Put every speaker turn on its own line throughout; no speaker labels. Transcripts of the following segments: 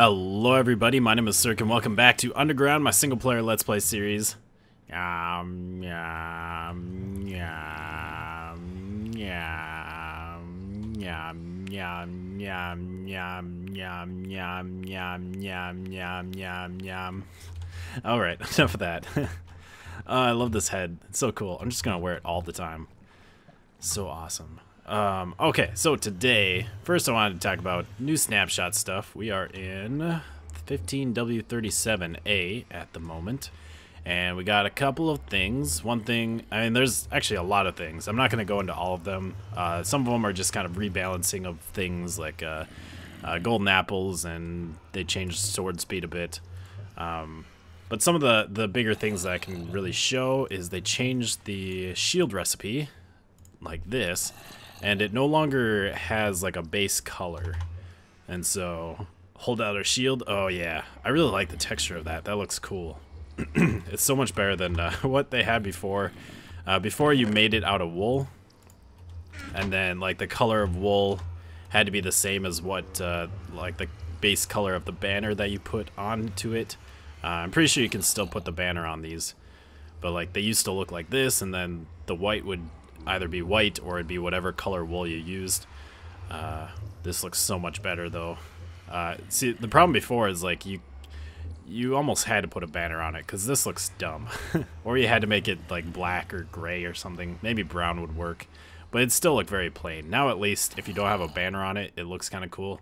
Hello everybody, my name is Sirhc and welcome back to Underground, my single player Let's Play series. Yum, yum, yum, yum, yum, yum, yum, yum, yum, yum, yum, yum, yum, yum, yum. Alright, enough of that. I love this head, it's so cool. I'm just gonna wear it all the time. So awesome. Okay, so today, first I wanted to talk about new snapshot stuff. We are in 15W37A at the moment, and we got a couple of things. One thing, I mean, there's actually a lot of things. I'm not going to go into all of them. Some of them are just kind of rebalancing of things like golden apples, and they changed sword speed a bit. But some of the bigger things that I can really show is they changed the shield recipe, like this, and it no longer has like a base color. And so hold out our shield. Oh yeah, I really like the texture of that. That looks cool. It's so much better than what they had before. Before you made it out of wool, and then like the color of wool had to be the same as what like the base color of the banner that you put onto it. I'm pretty sure you can still put the banner on these, but like they used to look like this, and then the white would either be white or it'd be whatever color wool you used. This looks so much better though. See, the problem before is like you almost had to put a banner on it because this looks dumb. Or you had to make it like black or gray or something. Maybe brown would work, but it'd still look very plain. Now at least if you don't have a banner on it, it looks kind of cool.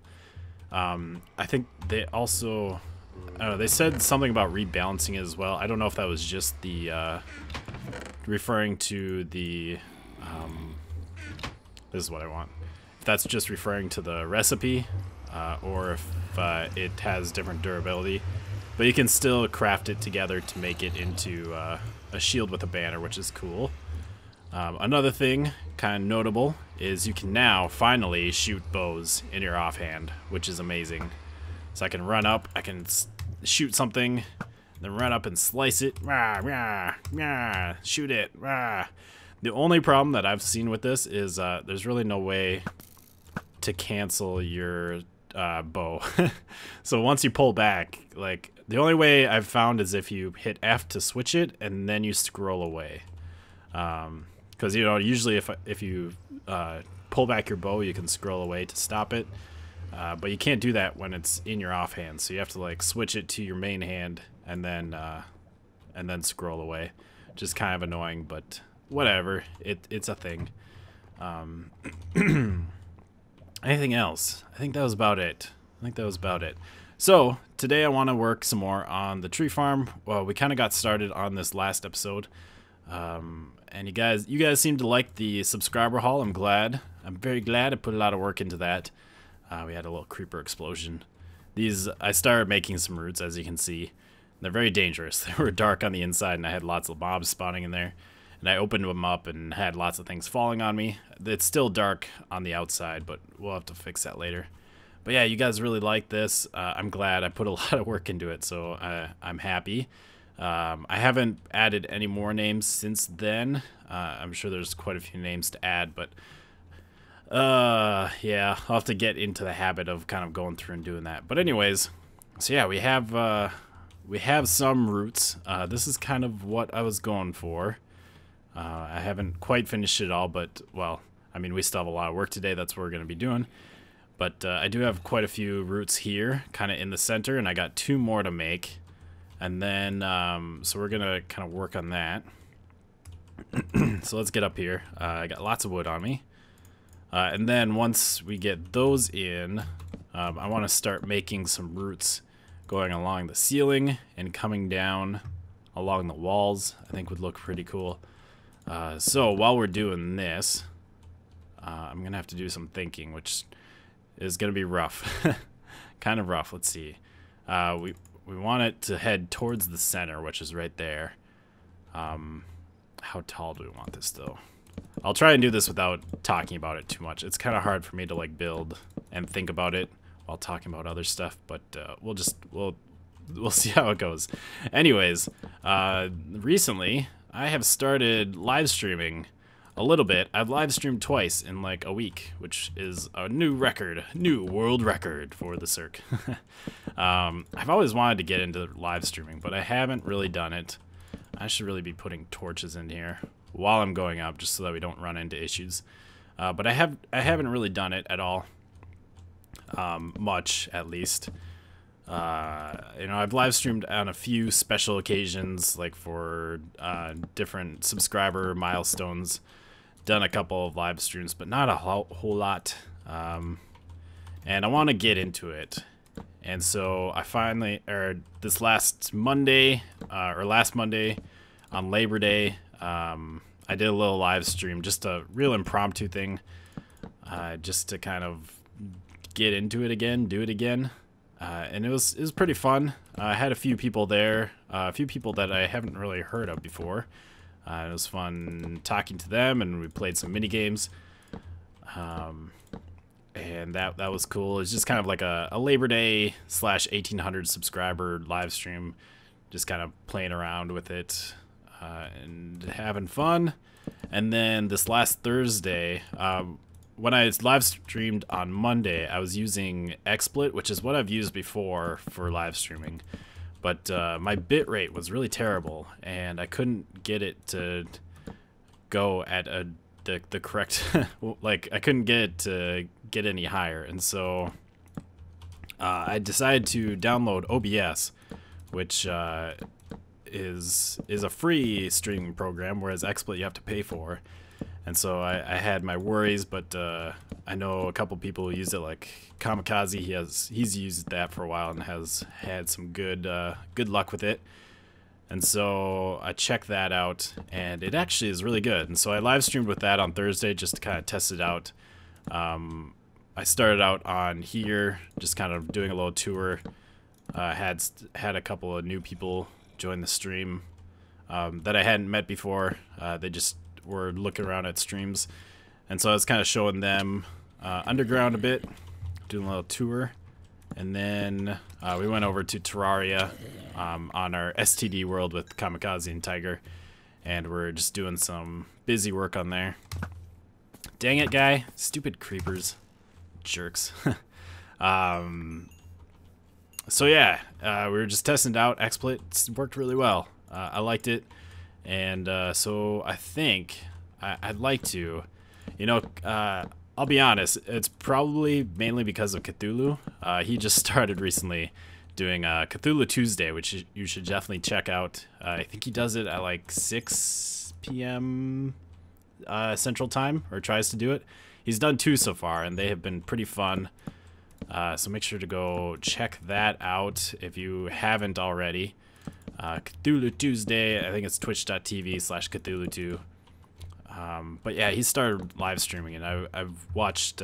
I think they also, I don't know, they said something about rebalancing it as well. I don't know if that was just the referring to the this is what I want. If that's just referring to the recipe, or if it has different durability. But you can still craft it together to make it into a shield with a banner, which is cool. Another thing, kind of notable, is you can now finally shoot bows in your offhand, which is amazing. So I can run up, I can shoot something, then run up and slice it, rah, rah, rah, shoot it, rah. The only problem that I've seen with this is there's really no way to cancel your bow. So once you pull back, like the only way I've found is if you hit F to switch it and then you scroll away. Because you know, usually if you pull back your bow, you can scroll away to stop it. But you can't do that when it's in your offhand, so you have to like switch it to your main hand and then scroll away. Just kind of annoying, but whatever. It's a thing. Anything else? I think that was about it. So today I want to work some more on the tree farm. Well, we kind of got started on this last episode, and you guys seem to like the subscriber haul. I'm glad. I'm very glad I put a lot of work into that. We had a little creeper explosion. I started making some roots, as you can see. They're very dangerous. They were dark on the inside, and I had lots of mobs spawning in there. And I opened them up and had lots of things falling on me. It's still dark on the outside, but we'll have to fix that later. But yeah, you guys really like this. I'm glad. I put a lot of work into it, so I'm happy. I haven't added any more names since then. I'm sure there's quite a few names to add, but yeah, I'll have to get into the habit of kind of going through and doing that. But anyways, so yeah, we have some roots. This is kind of what I was going for. I haven't quite finished it all, but well, I mean, we still have a lot of work today. That's what we're going to be doing. But I do have quite a few roots here, kind of in the center, and I got 2 more to make. And then, so we're going to kind of work on that. So let's get up here. I got lots of wood on me. And then once we get those in, I want to start making some roots going along the ceiling and coming down along the walls. I think would look pretty cool. So while we're doing this, I'm going to have to do some thinking, which is going to be rough. Kind of rough. Let's see. We want it to head towards the center, which is right there. How tall do we want this, though? I'll try and do this without talking about it too much. It's kind of hard for me to like build and think about it while talking about other stuff, but we'll see how it goes. Anyways, recently I have started live streaming a little bit. I've live streamed twice in like a week, which is a new record, new world record for the Sirhc. I've always wanted to get into live streaming, but I haven't really done it. I should really be putting torches in here while I'm going up, just so that we don't run into issues. But I haven't really done it at all, much at least. You know, I've live streamed on a few special occasions, like for different subscriber milestones. Done a couple of live streams, but not a whole lot. And I want to get into it. And so I finally, this last Monday, or last Monday on Labor Day, I did a little live stream, just a real impromptu thing, just to kind of get into it again, do it again. And it was pretty fun. I had a few people there, a few people that I haven't really heard of before. It was fun talking to them, and we played some mini games. And that was cool. It's just kind of like a Labor Day / 1800 subscriber live stream, just kind of playing around with it and having fun. And then this last Thursday, when I live streamed on Monday, I was using XSplit, which is what I've used before for live streaming. But my bitrate was really terrible, and I couldn't get it to go at the correct, like I couldn't get it to get any higher. And so I decided to download OBS, which is a free streaming program, whereas XSplit you have to pay for. And so I had my worries, but I know a couple people who use it, like Kamikaze. He's used that for a while and has had some good luck with it. And so I checked that out, and it actually is really good. And so I live streamed with that on Thursday just to kind of test it out. I started out on here, just kind of doing a little tour. Had a couple of new people join the stream that I hadn't met before. They just were looking around at streams, and so I was kind of showing them underground a bit, doing a little tour. And then we went over to Terraria on our STD world with Kamikaze and Tiger, and we're just doing some busy work on there. Dang it, guy. Stupid creepers. Jerks. So yeah, we were just testing it out. XSplit, it's worked really well. I liked it. And so I think I'd like to, you know, I'll be honest, it's probably mainly because of Cthulhu. He just started recently doing Cthulhu Tuesday, which you should definitely check out. I think he does it at like 6 p.m. Central Time, or tries to do it. He's done 2 so far, and they have been pretty fun. So make sure to go check that out if you haven't already. Cthulhu Tuesday, I think it's twitch.tv/Cthulhu2. But yeah, he started live streaming, and I've watched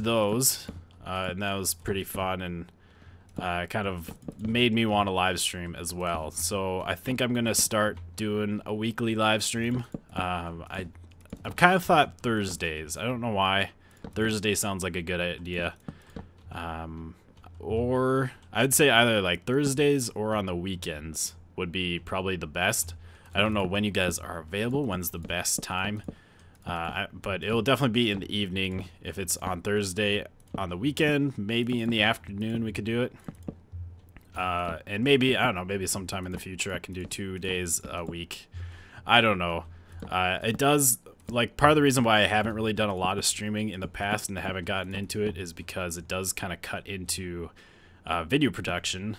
those, and that was pretty fun, and kind of made me want to live stream as well. So I think I'm gonna start doing a weekly live stream. I've kind of thought Thursdays. I don't know why. Thursday sounds like a good idea. Or I'd say either like Thursdays or on the weekends would be probably the best. I don't know when you guys are available, when's the best time, but it will definitely be in the evening. If it's on Thursday, on the weekend, maybe in the afternoon we could do it. And maybe, I don't know, maybe sometime in the future I can do 2 days a week. I don't know. It does, like, part of the reason why I haven't really done a lot of streaming in the past and haven't gotten into it is because it does kind of cut into video production.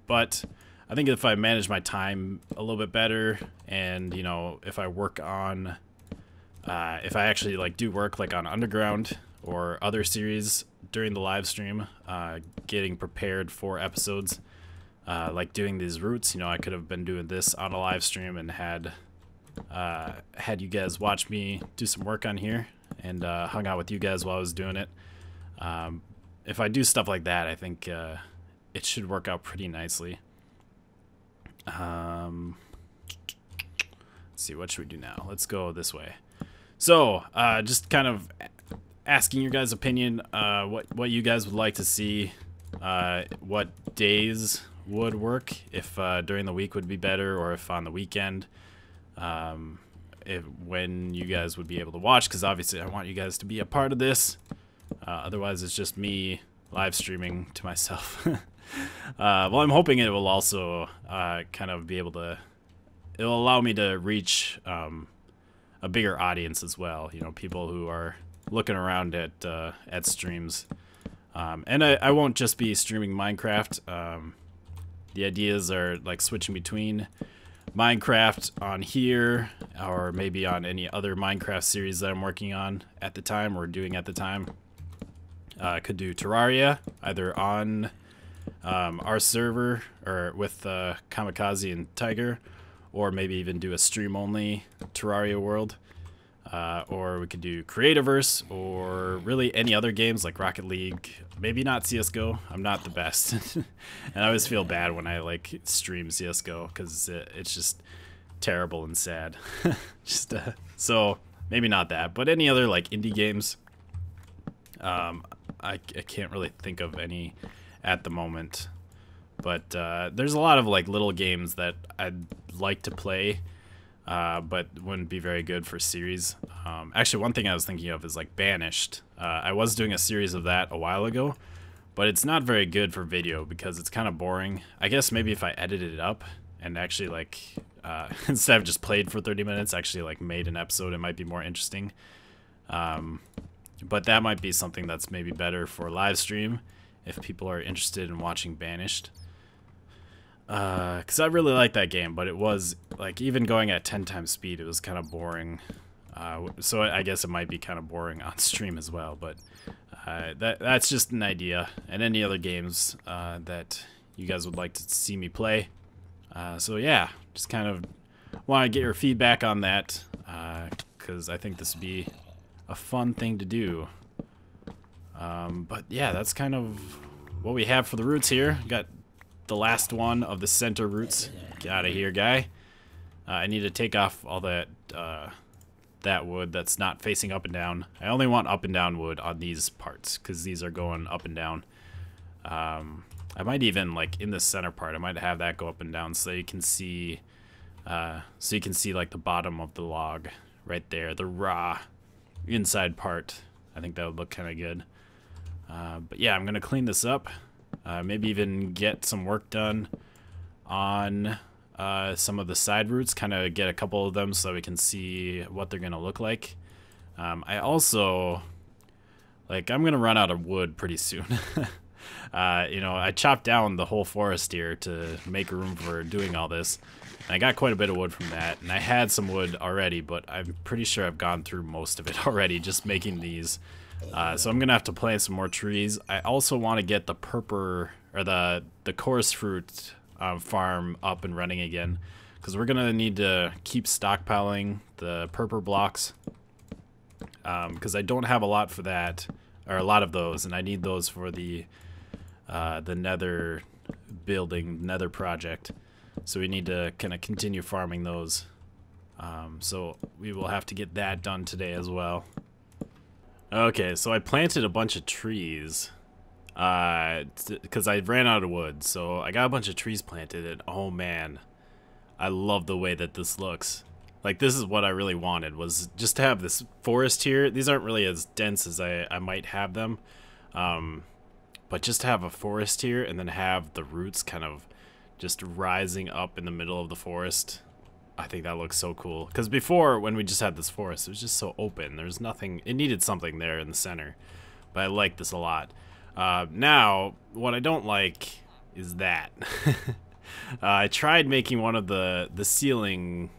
But I think if I manage my time a little bit better, and, you know, if I work on, if I actually, like, do work, like, on Underground or other series during the live stream, getting prepared for episodes, like doing these routes, you know, I could have been doing this on a live stream and had you guys watch me do some work on here, and hung out with you guys while I was doing it. If I do stuff like that, I think it should work out pretty nicely. Let's see, what should we do now? Let's go this way. So, just kind of asking your guys' opinion, what you guys would like to see, what days would work, if during the week would be better, or if on the weekend. when you guys would be able to watch, because obviously I want you guys to be a part of this. Otherwise, it's just me live streaming to myself. Well, I'm hoping it will also kind of be able to. It will allow me to reach a bigger audience as well. You know, people who are looking around at streams. And I won't just be streaming Minecraft. The ideas are like switching between Minecraft on here, or maybe on any other Minecraft series that I'm working on at the time, or doing at the time. Could do Terraria, either on our server, or with Kamikaze and Tiger, or maybe even do a stream-only Terraria world. Or we could do Creativerse, or really any other games like Rocket League. Maybe not CSGO. I'm not the best. And I always feel bad when I like stream CSGO, because it's just terrible and sad. So maybe not that, but any other like indie games. I can't really think of any at the moment, but there's a lot of like little games that I'd like to play, but wouldn't be very good for series. Actually, one thing I was thinking of is like Banished. I was doing a series of that a while ago, but it's not very good for video because it's kind of boring. I guess maybe if I edited it up and actually like instead of just played for 30 minutes, actually like made an episode, it might be more interesting. But that might be something that's maybe better for live stream if people are interested in watching Banished. Because I really like that game, but it was like even going at 10 times speed, it was kind of boring. So I guess it might be kind of boring on stream as well, but that's just an idea. And any other games that you guys would like to see me play. So yeah, just kind of want to get your feedback on that, because I think this would be a fun thing to do. But yeah, that's kind of what we have for the roots here. Got the last one of the center roots. Get out of here, guy. I need to take off all that that wood that's not facing up and down. I only want up and down wood on these parts, because these are going up and down. I might even, like, in the center part, I might have that go up and down so you can see like the bottom of the log right there, the raw inside part. I think that would look kind of good. But yeah, I'm gonna clean this up. Maybe even get some work done on some of the side roots, kind of get a couple of them so we can see what they're gonna look like. I also, like, I'm gonna run out of wood pretty soon. You know, I chopped down the whole forest here to make room for doing all this. And I got quite a bit of wood from that, and I had some wood already, but I'm pretty sure I've gone through most of it already just making these. So I'm gonna have to plant some more trees. I also want to get the purple, or the chorus fruit farm up and running again, because we're gonna need to keep stockpiling the purple blocks, because I don't have a lot for that, or a lot of those, and I need those for the nether building, nether project. So we need to kind of continue farming those. So we will have to get that done today as well. Okay, so I planted a bunch of trees because I ran out of wood. So I got a bunch of trees planted, and oh man, I love the way that this looks. Like, this is what I really wanted, was just to have this forest here. These aren't really as dense as I might have them, but just to have a forest here and then have the roots kind of just rising up in the middle of the forest. I think that looks so cool. Because before, when we just had this forest, it was just so open. There's nothing. It needed something there in the center. But I like this a lot. Now, what I don't like is that. I tried making one of the ceiling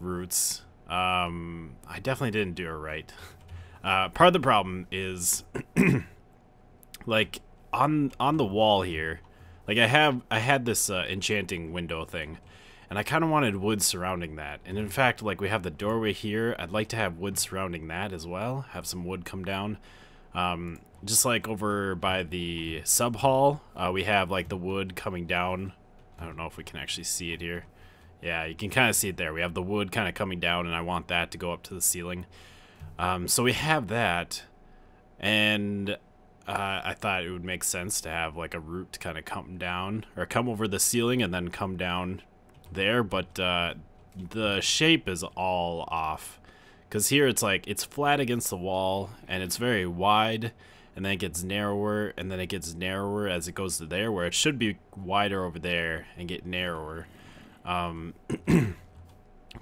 roots. I definitely didn't do it right. Part of the problem is, like, on the wall here, like I had this enchanting window thing, and I kind of wanted wood surrounding that. And in fact, like, we have the doorway here. I'd like to have wood surrounding that as well. Have some wood come down. Just like over by the sub hall, we have like the wood coming down. I don't know if we can actually see it here. Yeah, you can kind of see it there. We have the wood kind of coming down, and I want that to go up to the ceiling. So we have that, and I thought it would make sense to have like a root to kind of come down, or come over the ceiling and then come down there, but the shape is all off. Because here it's like, it's flat against the wall, and it's very wide, and then it gets narrower, and then it gets narrower as it goes to there, where it should be wider over there and get narrower.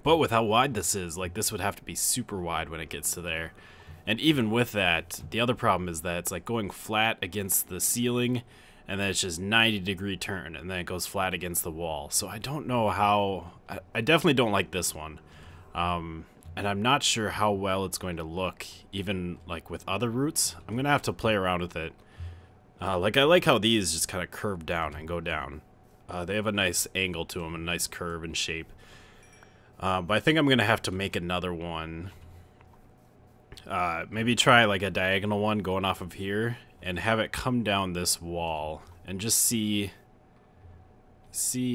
But with how wide this is, like, this would have to be super wide when it gets to there. And even with that, the other problem is that it's like going flat against the ceiling, and then it's just 90-degree turn, and then it goes flat against the wall. So I don't know how... I definitely don't like this one. And I'm not sure how well it's going to look, even like with other routes. I'm going to have to play around with it. Like, I like how these just kind of curve down and go down. They have a nice angle to them, a nice curve and shape. But I think I'm going to have to make another one. Maybe try like a diagonal one going off of here and have it come down this wall and just see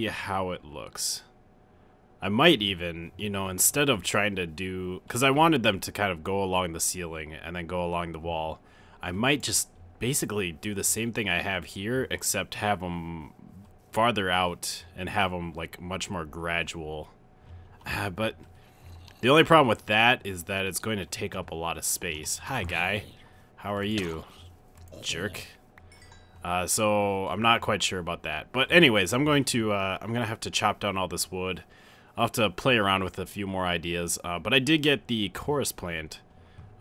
how it looks. I might even, you know, instead of trying to do, because I wanted them to kind of go along the ceiling and then go along the wall, I might just basically do the same thing I have here, except have them farther out and have them like much more gradual. But the only problem with that is that it's going to take up a lot of space. Hi, guy. How are you? Jerk. So I'm not quite sure about that. But anyways, I'm gonna have to chop down all this wood. I'll have to play around with a few more ideas. But I did get the chorus plant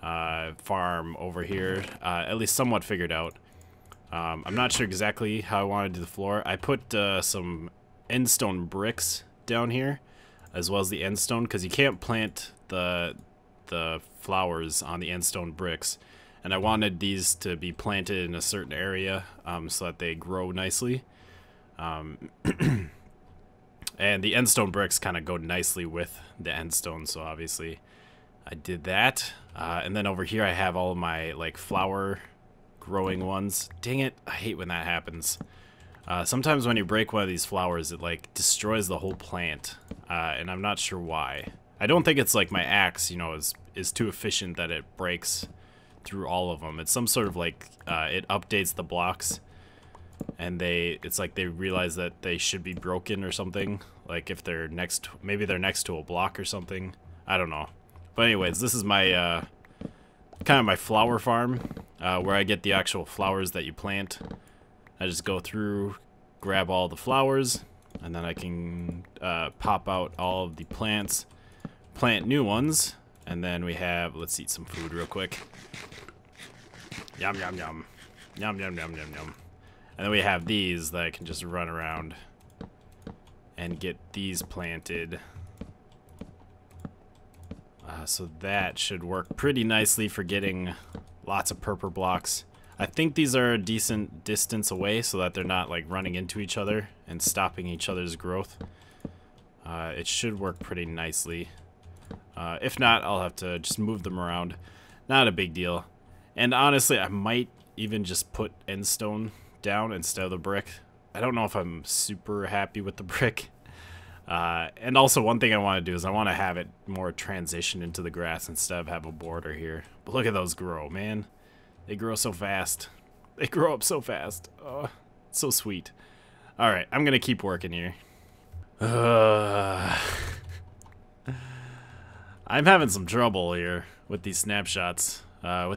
farm over here, at least somewhat figured out. I'm not sure exactly how I want to do the floor. I put some endstone bricks down here, as well as the endstone, because you can't plant the flowers on the endstone bricks. And I wanted these to be planted in a certain area so that they grow nicely. And the endstone bricks kind of go nicely with the endstone, so obviously I did that. And then over here I have all of my like flower growing ones. Dang it, I hate when that happens. Sometimes when you break one of these flowers, it like destroys the whole plant, and I'm not sure why. I don't think it's like my axe, you know, is too efficient that it breaks through all of them. It's some sort of like it updates the blocks, and it's like they realize that they should be broken or something. Like if they're maybe they're next to a block or something. I don't know. But anyways, this is my kind of my flower farm, where I get the actual flowers that you plant. I just go through, grab all the flowers, and then I can pop out all of the plants, plant new ones, and then we have, let's eat some food real quick. Yum, yum, yum. Yum, yum, yum, yum, yum. And then we have these that I can just run around and get these planted. So that should work pretty nicely for getting lots of purple blocks. I think these are a decent distance away so that they're not like running into each other and stopping each other's growth. It should work pretty nicely. If not, I'll have to just move them around. Not a big deal. And honestly, I might even just put endstone down instead of the brick. I don't know if I'm super happy with the brick. And also one thing I want to do is I want to have it more transition into the grass instead of have a border here. But look at those grow, man. They grow so fast. They grow up so fast. Oh, it's so sweet. Alright, I'm gonna keep working here. I'm having some trouble here with these snapshots. I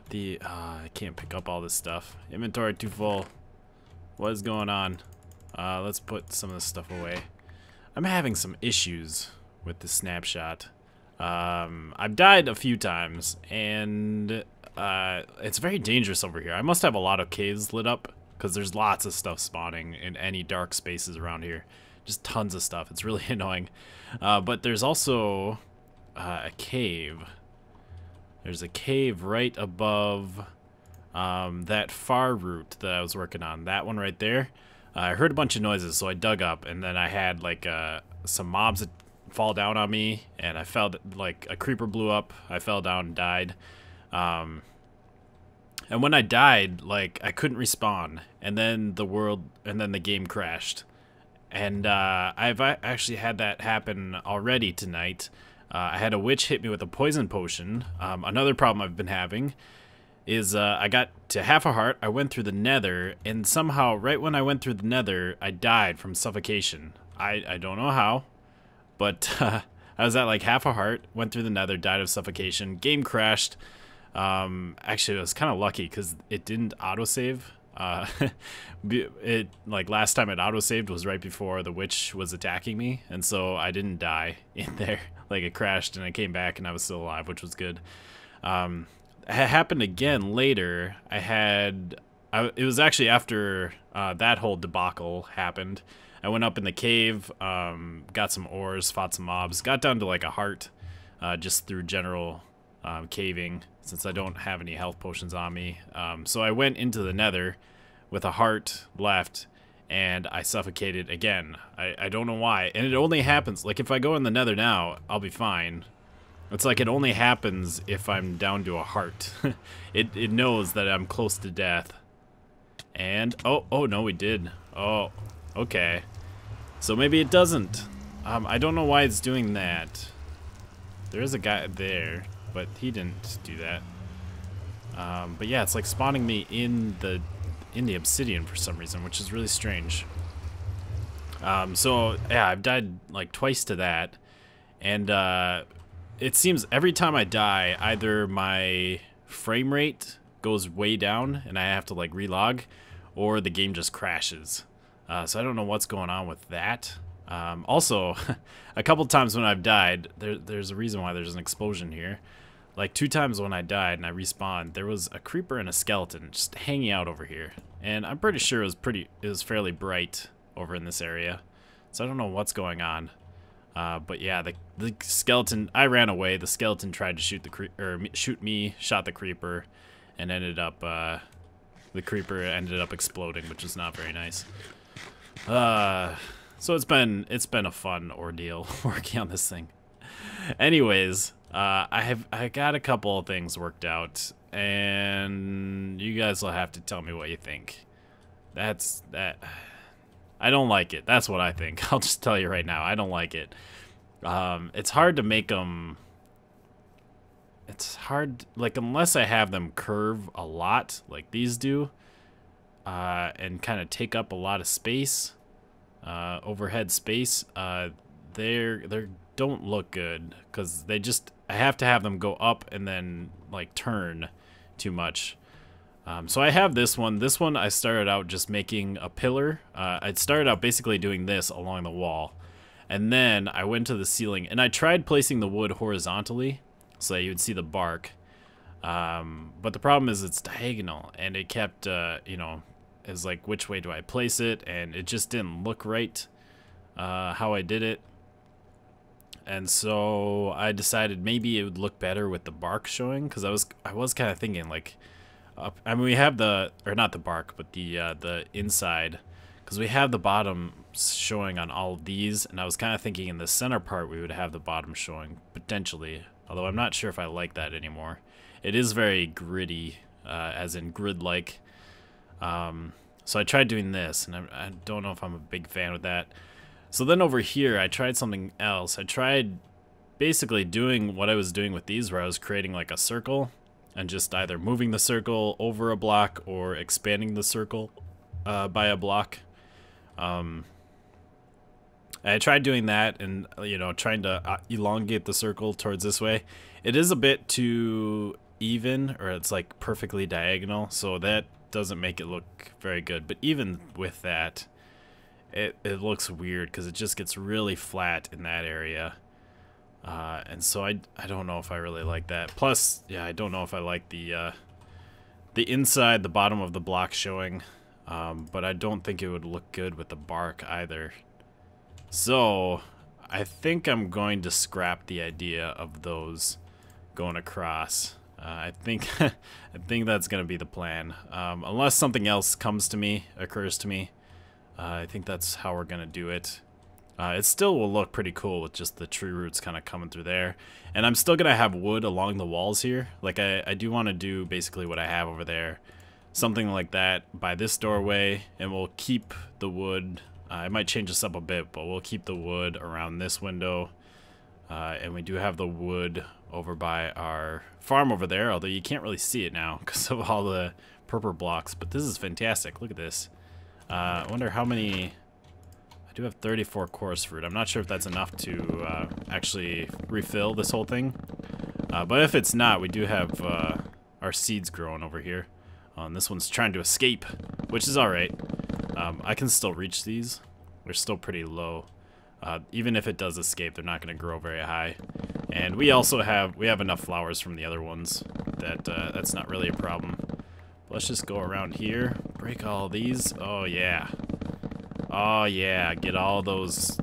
can't pick up all this stuff. Inventory too full. What is going on? Let's put some of this stuff away. I'm having some issues with the snapshot. I've died a few times, and it's very dangerous over here. I must have a lot of caves lit up, because there's lots of stuff spawning in any dark spaces around here. Just tons of stuff. It's really annoying. But there's also a cave. There's a cave right above that far route that I was working on. That one right there. I heard a bunch of noises, so I dug up, and then I had like some mobs that fall down on me, and I fell, like a creeper blew up. I fell down and died. And when I died, like I couldn't respawn, and then the game crashed. And I've actually had that happen already tonight. I had a witch hit me with a poison potion. Another problem I've been having is I got to half a heart, I went through the nether, and somehow right when I went through the nether, I died from suffocation. I don't know how, but I I was at like half a heart, went through the nether, died of suffocation, game crashed. Actually, I was kind of lucky because it didn't autosave. It like last time it autosaved was right before the witch was attacking me, and so I didn't die in there. Like it crashed and I came back and I was still alive, which was good. It happened again later. It was actually after that whole debacle happened. I went up in the cave, got some ores, fought some mobs, got down to like a heart, just through general caving, since I don't have any health potions on me. So I went into the nether with a heart left, and I suffocated again. I don't know why, and it only happens, like if I go in the nether now, I'll be fine. It's like it only happens if I'm down to a heart. It knows that I'm close to death. And, oh no, we did. Oh, okay. So maybe it doesn't. I don't know why it's doing that. There is a guy there, but he didn't do that. But yeah, it's like spawning me in the obsidian for some reason, which is really strange. So yeah, I've died like twice to that, and it seems every time I die, either my frame rate goes way down and I have to like relog, or the game just crashes. So I don't know what's going on with that. Also, a couple times when I've died, there's a reason why there's an explosion here. Like 2 times when I died and I respawned, there was a creeper and a skeleton just hanging out over here. And I'm pretty sure it was fairly bright over in this area. So I don't know what's going on. But yeah, the skeleton, I ran away. The skeleton tried to shoot me, shot the creeper, and ended up, the creeper ended up exploding, which is not very nice. So it's been a fun ordeal working on this thing. Anyways, I got a couple of things worked out, and you guys will have to tell me what you think. I don't like it. That's what I think. I'll just tell you right now. I don't like it. It's hard to make them. It's hard, like, unless I have them curve a lot, like these do, and kind of take up a lot of space, overhead space. They don't look good because I have to have them go up and then like turn too much. So I have this one. This one I started out just making a pillar. I started out basically doing this along the wall, and then I went to the ceiling and I tried placing the wood horizontally so that you would see the bark. But the problem is it's diagonal, and it kept, you know, is like, which way do I place it? And it just didn't look right how I did it. And so I decided maybe it would look better with the bark showing, because I was kind of thinking like, I mean, we have or not the bark, but the inside, because we have the bottom showing on all of these, and I was kind of thinking in the center part we would have the bottom showing potentially, although I'm not sure if I like that anymore. It is very gritty, as in grid-like. So I tried doing this, and I don't know if I'm a big fan with that. So then over here, I tried something else. I tried basically doing what I was doing with these, where I was creating like a circle and just either moving the circle over a block or expanding the circle by a block. I tried doing that and, you know, trying to elongate the circle towards this way. It is a bit too even, or it's like perfectly diagonal, so that doesn't make it look very good. But even with that, it looks weird because it just gets really flat in that area. And so I don't know if I really like that. Plus, yeah, I don't know if I like the inside, the bottom of the block showing. But I don't think it would look good with the bark either. So I think I'm going to scrap the idea of those going across. I think that's going to be the plan. Unless something else occurs to me. I think that's how we're going to do it. It still will look pretty cool with just the tree roots kind of coming through there. And I'm still going to have wood along the walls here. Like, I do want to do basically what I have over there. Something like that by this doorway, and we'll keep the wood. I might change this up a bit, but we'll keep the wood around this window. And we do have the wood over by our farm over there, although you can't really see it now because of all the purple blocks. But this is fantastic. Look at this. I wonder how many... do have 34 chorus fruit. I'm not sure if that's enough to actually refill this whole thing. But if it's not, we do have our seeds growing over here. And this one's trying to escape, which is alright. I can still reach these. They're still pretty low. Even if it does escape, they're not going to grow very high. And we also have enough flowers from the other ones that that's not really a problem. Let's just go around here, break all these. Oh yeah. Oh yeah, get all those,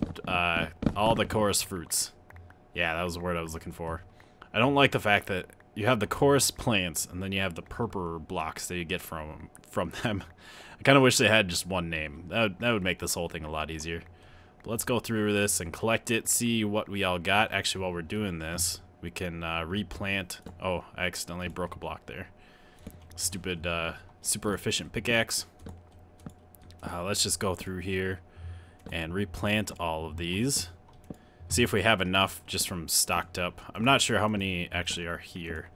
all the chorus fruits. Yeah, that was the word I was looking for. I don't like the fact that you have the chorus plants and then you have the purple blocks that you get from them. I kind of wish they had just one name. That would make this whole thing a lot easier. But let's go through this and collect it, see what we all got. Actually, while we're doing this, we can replant. Oh, I accidentally broke a block there. Stupid, super efficient pickaxe. Let's just go through here and replant all of these. See if we have enough just from stocked up. I'm not sure how many actually are here.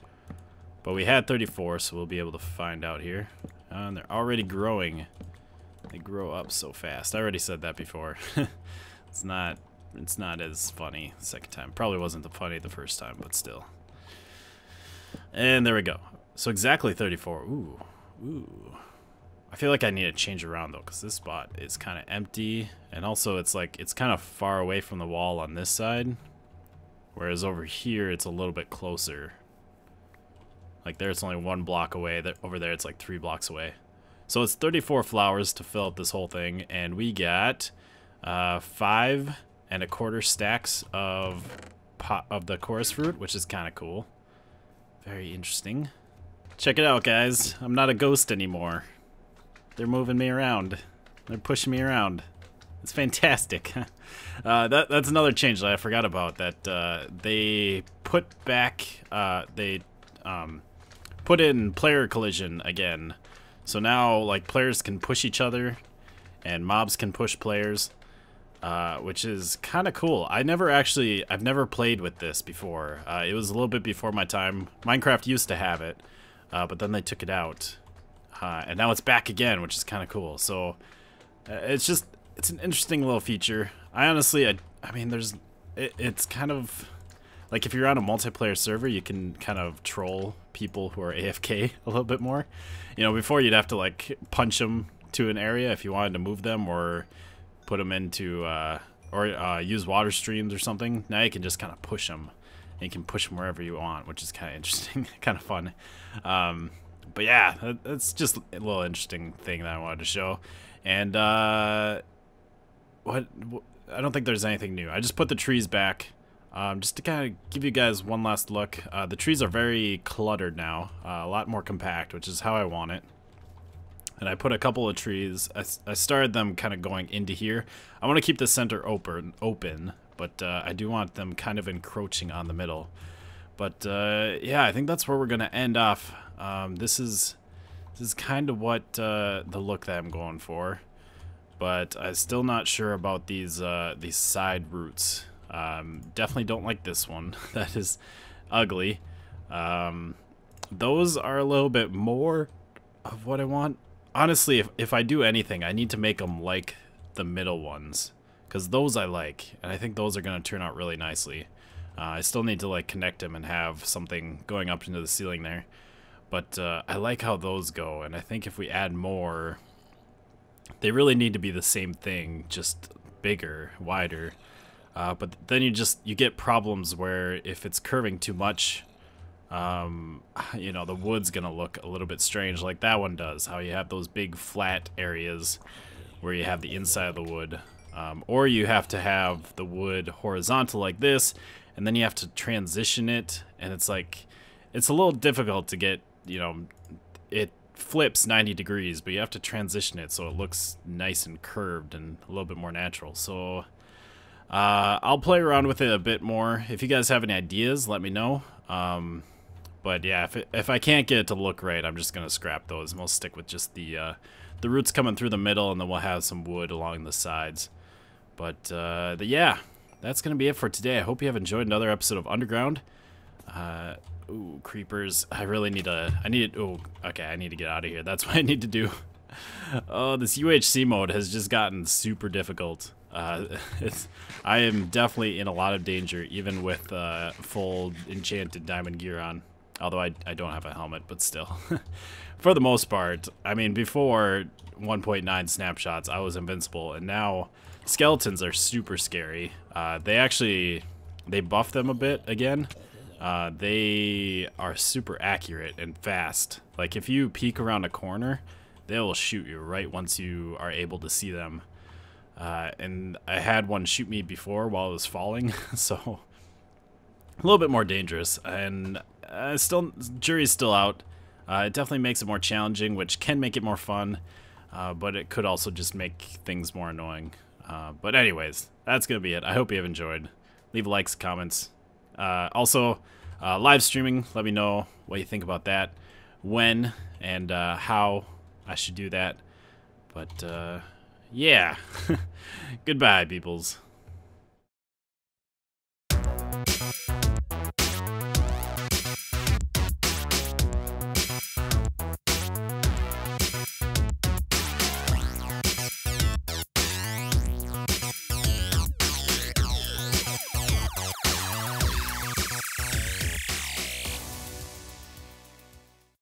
But we had 34, so we'll be able to find out here. And they're already growing. They grow up so fast. I already said that before. It's not as funny the second time. Probably wasn't funny the first time, but still. And there we go. So exactly 34. Ooh. I feel like I need to change around though, because this spot is kind of empty, and also it's kind of far away from the wall on this side, whereas over here it's a little bit closer. Like there it's only 1 block away. Over there it's like 3 blocks away. So it's 34 flowers to fill up this whole thing, and we got 5 1/4 stacks of the chorus fruit, which is kind of cool. Very interesting. Check it out, guys. I'm not a ghost anymore. They're moving me around. They're pushing me around. It's fantastic. That's another change that I forgot about. That they put back. They put in player collision again. So now, like, players can push each other, and mobs can push players, which is kind of cool. I've never played with this before. It was a little bit before my time. Minecraft used to have it, but then they took it out. And now it's back again, which is kind of cool. So it's an interesting little feature. I mean, it's kind of like if you're on a multiplayer server, you can kind of troll people who are AFK a little bit more. You know, before you'd have to like punch them to an area if you wanted to move them or put them into use water streams or something. Now you can just kind of push them. And you can push them wherever you want, which is kind of interesting, kind of fun. But yeah, that's just a little interesting thing that I wanted to show. And I don't think there's anything new. I just put the trees back just to kind of give you guys one last look. The trees are very cluttered now, a lot more compact, which is how I want it. And I put a couple of trees. I started them kind of going into here. I want to keep the center open, but I do want them kind of encroaching on the middle. But yeah, I think that's where we're gonna end off. This is kind of what the look that I'm going for, but I'm still not sure about these side roots. Definitely don't like this one. That is ugly. Those are a little bit more of what I want. Honestly, if I do anything, I need to make them like the middle ones, because those I like, and I think those are gonna turn out really nicely. I still need to like connect them and have something going up into the ceiling there. But I like how those go, and I think if we add more, they really need to be the same thing, just bigger, wider. But then you get problems where if it's curving too much, you know, the wood's gonna look a little bit strange, like that one does. How you have those big flat areas where you have the inside of the wood, or you have to have the wood horizontal like this, and then you have to transition it, and it's like, it's a little difficult to get, you know, it flips 90 degrees, but you have to transition it so it looks nice and curved and a little bit more natural. So I'll play around with it a bit more. If you guys have any ideas, let me know. But yeah, if I can't get it to look right, I'm just gonna scrap those, and we'll stick with just the roots coming through the middle, and then we'll have some wood along the sides. But yeah, that's gonna be it for today. I hope you have enjoyed another episode of Underground. Ooh, creepers. I really need to, oh, okay, I need to get out of here. That's what I need to do. Oh, this UHC mode has just gotten super difficult. I am definitely in a lot of danger, even with full enchanted diamond gear on. Although I don't have a helmet, but still. For the most part, I mean, before 1.9 snapshots, I was invincible, and now skeletons are super scary. They buffed them a bit again. They are super accurate and fast. Like, if you peek around a corner, they will shoot you right once you are able to see them. And I had one shoot me before while I was falling, so a little bit more dangerous. And jury's still out. It definitely makes it more challenging, which can make it more fun, but it could also just make things more annoying. But anyways, that's gonna be it. I hope you have enjoyed. Leave likes, comments. Also, live streaming. Let me know what you think about that, when and how I should do that. But yeah, goodbye, peoples.